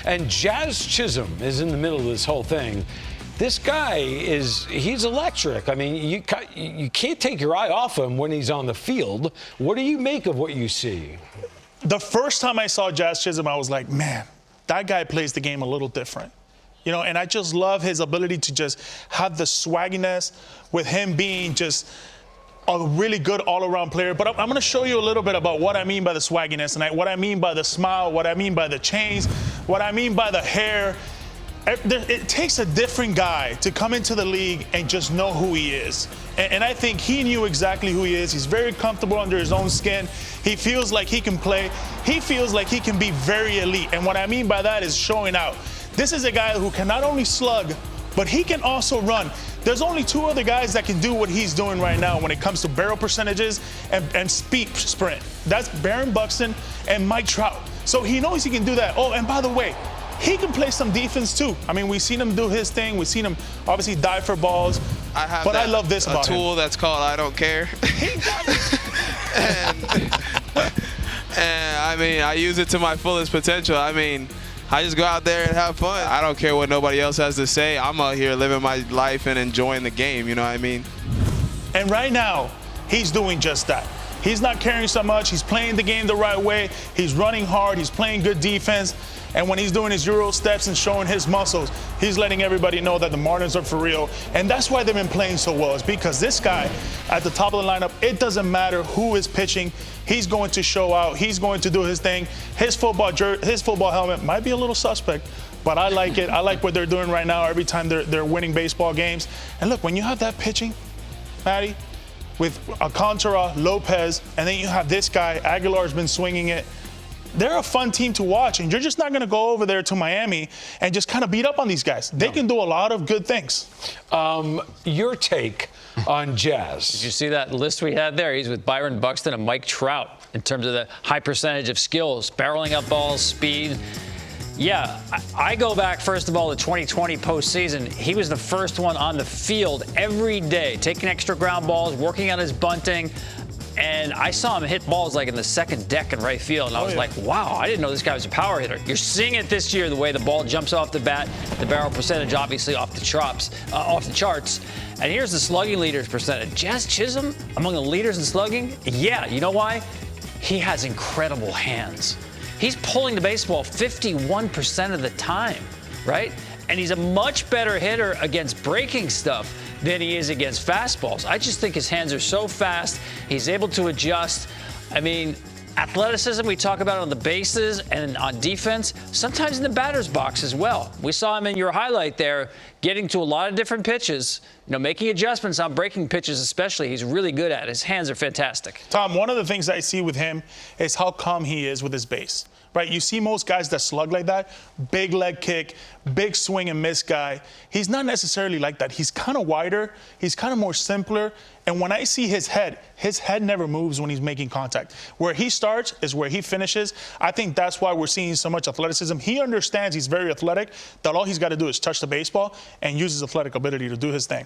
And Jazz Chisholm is in the middle of this whole thing. This guy he's electric. I mean, you can't take your eye off him when he's on the field. What do you make of what you see? The first time I saw Jazz Chisholm, I was like, man, that guy plays the game a little different. You know, and I just love his ability to just have the swagginess with him being just a really good all-around player. But I'm going to show you a little bit about what I mean by the swagginess and what I mean by the smile, what I mean by the chains, what I mean by the hair. It takes a different guy to come into the league and just know who he is. And I think he knew exactly who he is. He's very comfortable under his own skin. He feels like he can play. He feels like he can be very elite. And what I mean by that is showing out. This is a guy who can not only slug, but he can also run. There's only two other guys that can do what he's doing right now when it comes to barrel percentages and speed sprint. That's Baron Buxton and Mike Trout. So he knows he can do that. Oh, and by the way, he can play some defense too. I mean, we've seen him do his thing. We've seen him obviously dive for balls. I love this about him. A tool that's called I don't care. and I mean, I use it to my fullest potential. I mean, I just go out there and have fun. I don't care what nobody else has to say. I'm out here living my life and enjoying the game, you know what I mean? And right now, he's doing just that. He's not caring so much. He's playing the game the right way. He's running hard. He's playing good defense. And when he's doing his Euro steps and showing his muscles, he's letting everybody know that the Marlins are for real. And that's why they've been playing so well. It's because this guy at the top of the lineup, it doesn't matter who is pitching. He's going to show out. He's going to do his thing. His football helmet might be a little suspect, but I like it. I like what they're doing right now every time they're winning baseball games. And look, when you have that pitching, Matty, with Alcantara, Lopez, and then you have this guy, Aguilar's been swinging it. They're a fun team to watch, and you're just not going to go over there to Miami and just kind of beat up on these guys. They can do a lot of good things. Your take on Jazz. Did you see that list we had there? He's with Byron Buxton and Mike Trout in terms of the high percentage of skills, barreling up balls, speed. Yeah, I go back, first of all, the 2020 postseason. He was the first one on the field every day, taking extra ground balls, working on his bunting. And I saw him hit balls like in the second deck in right field. And I was like, wow, I didn't know this guy was a power hitter. You're seeing it this year, the way the ball jumps off the bat, the barrel percentage obviously off the charts. And here's the slugging leaders percentage. Jazz Chisholm, among the leaders in slugging? Yeah, you know why? He has incredible hands. He's pulling the baseball 51% of the time, right? And he's a much better hitter against breaking stuff than he is against fastballs. I just think his hands are so fast. He's able to adjust. I mean, athleticism we talk about on the bases and on defense, sometimes in the batter's box as well. We saw him in your highlight there getting to a lot of different pitches, making adjustments on breaking pitches especially. He's really good at it. His hands are fantastic. Tom, one of the things I see with him is how calm he is with his base. Right, you see most guys that slug like that, big leg kick, big swing and miss guy. He's not necessarily like that. He's kind of wider. He's kind of more simpler. And when I see his head never moves when he's making contact. Where he starts is where he finishes. I think that's why we're seeing so much athleticism. He understands he's very athletic, that all he's got to do is touch the baseball and use his athletic ability to do his thing.